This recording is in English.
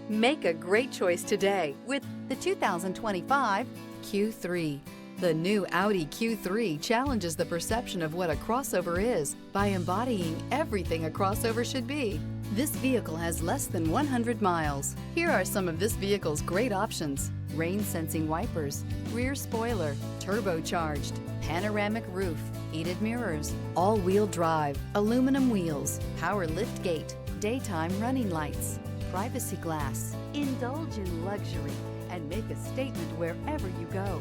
Make a great choice today with the 2025 Q3. The new Audi Q3 challenges the perception of what a crossover is by embodying everything a crossover should be. This vehicle has less than 100 miles. Here are some of this vehicle's great options: rain-sensing wipers, rear spoiler, turbocharged, panoramic roof, heated mirrors, all-wheel drive, aluminum wheels, power lift gate, daytime running lights, privacy glass. Indulge in luxury and make a statement wherever you go.